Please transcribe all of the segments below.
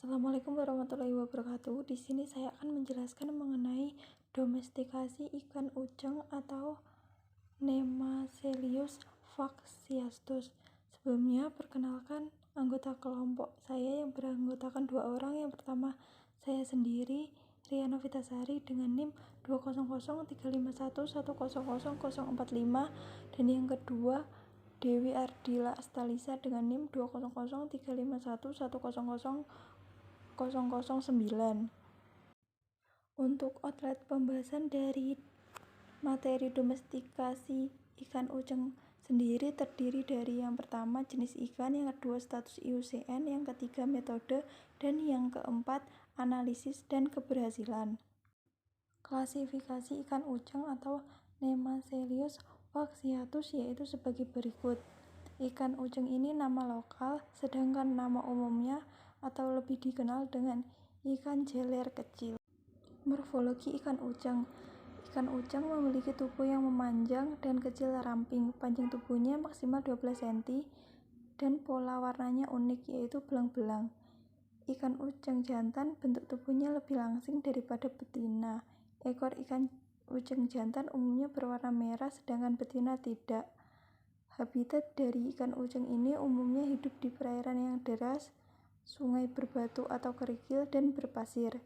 Assalamualaikum warahmatullahi wabarakatuh. Di sini saya akan menjelaskan mengenai domestikasi ikan uceng atau Nemaselius faxiastus. Sebelumnya, perkenalkan anggota kelompok saya yang beranggotakan dua orang. Yang pertama, saya sendiri, Riana Vitasari dengan NIM 2003511000045, dan yang kedua, Dewi Ardila Astalisa dengan NIM 2003511000009. Untuk outlet pembahasan dari materi domestikasi ikan uceng sendiri terdiri dari yang pertama jenis ikan, yang kedua status IUCN, yang ketiga metode, dan yang keempat analisis dan keberhasilan. Klasifikasi ikan uceng atau Nemaselius faxiatus yaitu sebagai berikut. Ikan uceng ini nama lokal, sedangkan nama umumnya atau lebih dikenal dengan ikan jeler kecil. Morfologi ikan uceng. Ikan uceng memiliki tubuh yang memanjang dan kecil ramping. Panjang tubuhnya maksimal 12 cm dan pola warnanya unik, yaitu belang-belang. Ikan uceng jantan bentuk tubuhnya lebih langsing daripada betina. Ekor ikan uceng jantan umumnya berwarna merah, sedangkan betina tidak. Habitat dari ikan uceng ini umumnya hidup di perairan yang deras, sungai berbatu atau kerikil, dan berpasir.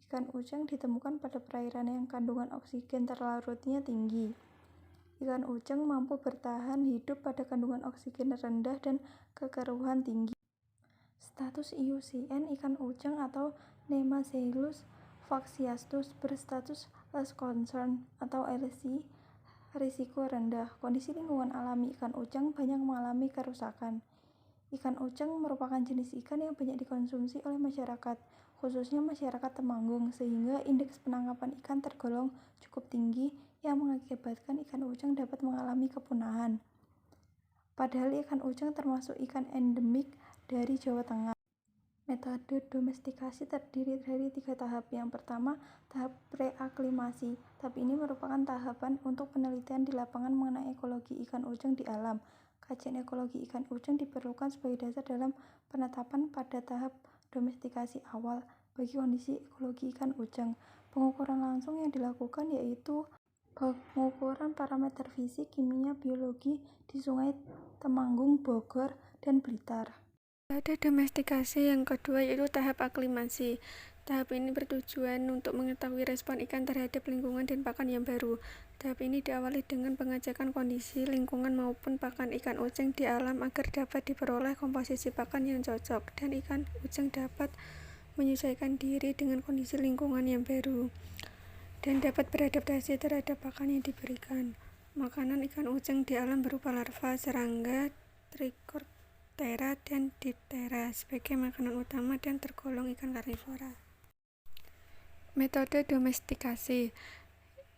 Ikan uceng ditemukan pada perairan yang kandungan oksigen terlarutnya tinggi. Ikan uceng mampu bertahan hidup pada kandungan oksigen rendah dan kekeruhan tinggi. Status IUCN ikan uceng atau Nemaselius faxiastus berstatus Less Concern atau LC, risiko rendah. Kondisi lingkungan alami ikan uceng banyak mengalami kerusakan. Ikan uceng merupakan jenis ikan yang banyak dikonsumsi oleh masyarakat, khususnya masyarakat Temanggung, sehingga indeks penangkapan ikan tergolong cukup tinggi yang mengakibatkan ikan uceng dapat mengalami kepunahan. Padahal ikan uceng termasuk ikan endemik dari Jawa Tengah. Metode domestikasi terdiri dari 3 tahap. Yang pertama, tahap preaklimasi. Tahap ini merupakan tahapan untuk penelitian di lapangan mengenai ekologi ikan uceng di alam. Kajian ekologi ikan uceng diperlukan sebagai dasar dalam penetapan pada tahap domestikasi awal bagi kondisi ekologi ikan uceng. Pengukuran langsung yang dilakukan yaitu pengukuran parameter fisik, kimia, biologi di Sungai Temanggung, Bogor, dan Blitar. Ada domestikasi yang kedua yaitu tahap aklimasi. Tahap ini bertujuan untuk mengetahui respon ikan terhadap lingkungan dan pakan yang baru. Tahap ini diawali dengan pengecekan kondisi lingkungan maupun pakan ikan uceng di alam agar dapat diperoleh komposisi pakan yang cocok dan ikan uceng dapat menyesuaikan diri dengan kondisi lingkungan yang baru dan dapat beradaptasi terhadap pakan yang diberikan. Makanan ikan uceng di alam berupa larva, serangga, trichoptera, dan diptera sebagai makanan utama dan tergolong ikan karnivora. Metode domestikasi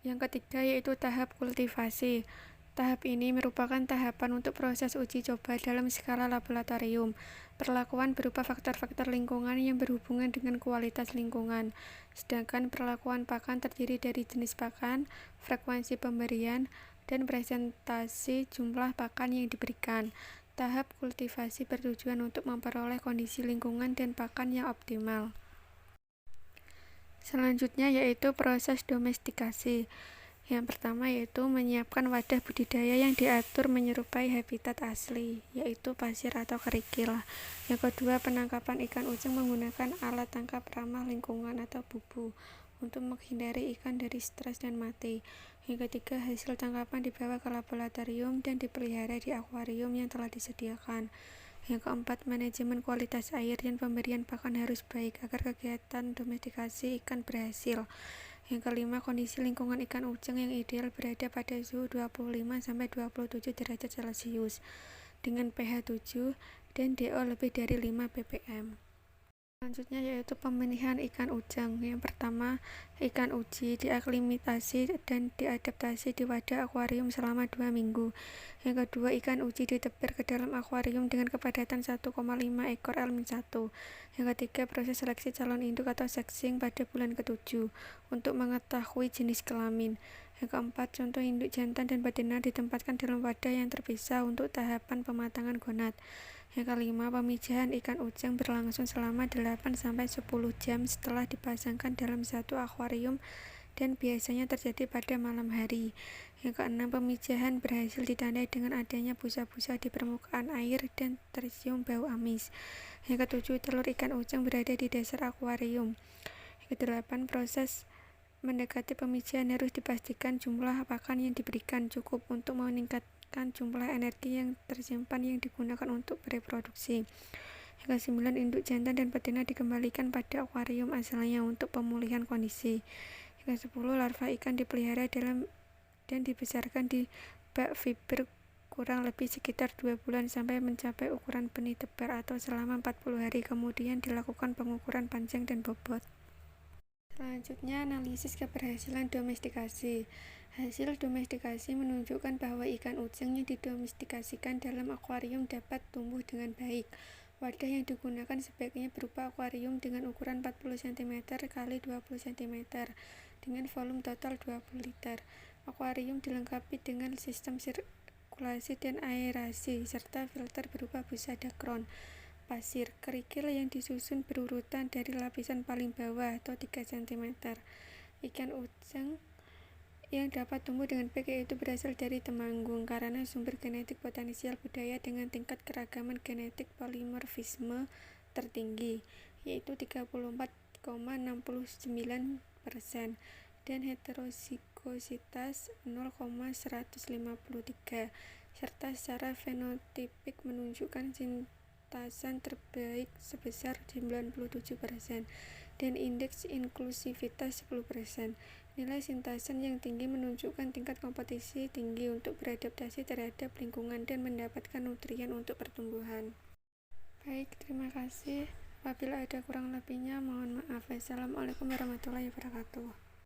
yang ketiga yaitu tahap kultivasi. Tahap ini merupakan tahapan untuk proses uji coba dalam skala laboratorium. Perlakuan berupa faktor-faktor lingkungan yang berhubungan dengan kualitas lingkungan. Sedangkan perlakuan pakan terdiri dari jenis pakan, frekuensi pemberian, dan presentasi jumlah pakan yang diberikan. Tahap kultivasi bertujuan untuk memperoleh kondisi lingkungan dan pakan yang optimal. Selanjutnya yaitu proses domestikasi. Yang pertama yaitu menyiapkan wadah budidaya yang diatur menyerupai habitat asli, yaitu pasir atau kerikil. Yang kedua, penangkapan ikan uceng menggunakan alat tangkap ramah lingkungan atau bubu untuk menghindari ikan dari stres dan mati. Yang ketiga, hasil tangkapan dibawa ke laboratorium dan dipelihara di akuarium yang telah disediakan. Yang keempat, manajemen kualitas air dan pemberian pakan harus baik agar kegiatan domestikasi ikan berhasil. Yang kelima, kondisi lingkungan ikan uceng yang ideal berada pada suhu 25-27 derajat Celcius dengan pH 7 dan DO lebih dari 5 ppm. Selanjutnya yaitu pemilihan ikan uceng. Yang pertama, ikan uji diaklimatasi dan diadaptasi di wadah akuarium selama 2 minggu. Yang kedua, ikan uji ditebir ke dalam akuarium dengan kepadatan 1,5 ekor L-1. Yang ketiga, proses seleksi calon induk atau sexing pada bulan ke-7 untuk mengetahui jenis kelamin. Yang keempat, contoh induk jantan dan betina ditempatkan dalam wadah yang terpisah untuk tahapan pematangan gonad. Yang kelima, pemijahan ikan ujang berlangsung selama 8-10 jam setelah dipasangkan dalam satu akuarium dan biasanya terjadi pada malam hari. Yang keenam, pemijahan berhasil ditandai dengan adanya busa-busa di permukaan air dan tercium bau amis. Yang ketujuh, telur ikan ujang berada di dasar akuarium. Yang kedelapan, proses mendekati pemijahan harus dipastikan jumlah pakan yang diberikan cukup untuk meningkatkan jumlah energi yang tersimpan yang digunakan untuk bereproduksi. Yang kesembilan, induk jantan dan betina dikembalikan pada akuarium asalnya untuk pemulihan kondisi. Yang ke-10, larva ikan dipelihara dalam dan dibesarkan di bak fiber kurang lebih sekitar 2 bulan sampai mencapai ukuran benih tebar atau selama 40 hari, kemudian dilakukan pengukuran panjang dan bobot. Selanjutnya, analisis keberhasilan domestikasi. Hasil domestikasi menunjukkan bahwa ikan ujang yang didomestikasikan dalam akuarium dapat tumbuh dengan baik. Wadah yang digunakan sebaiknya berupa akuarium dengan ukuran 40 cm x 20 cm dengan volume total 20 liter. Akuarium dilengkapi dengan sistem sirkulasi dan aerasi serta filter berupa busa dakron pasir kerikil yang disusun berurutan dari lapisan paling bawah atau 3 cm. Ikan ujang yang dapat tumbuh dengan baik yaitu berasal dari Temanggung karena sumber genetik potensial budaya dengan tingkat keragaman genetik polimorfisme tertinggi yaitu 34,69% dan heterozigositas 0,153 serta secara fenotipik menunjukkan sintasan terbaik sebesar 97% dan indeks inklusivitas 10%. Nilai sintasan yang tinggi menunjukkan tingkat kompetisi tinggi untuk beradaptasi terhadap lingkungan dan mendapatkan nutrien untuk pertumbuhan. Baik, terima kasih. Apabila ada kurang lebihnya, mohon maaf. Wassalamualaikum warahmatullahi wabarakatuh.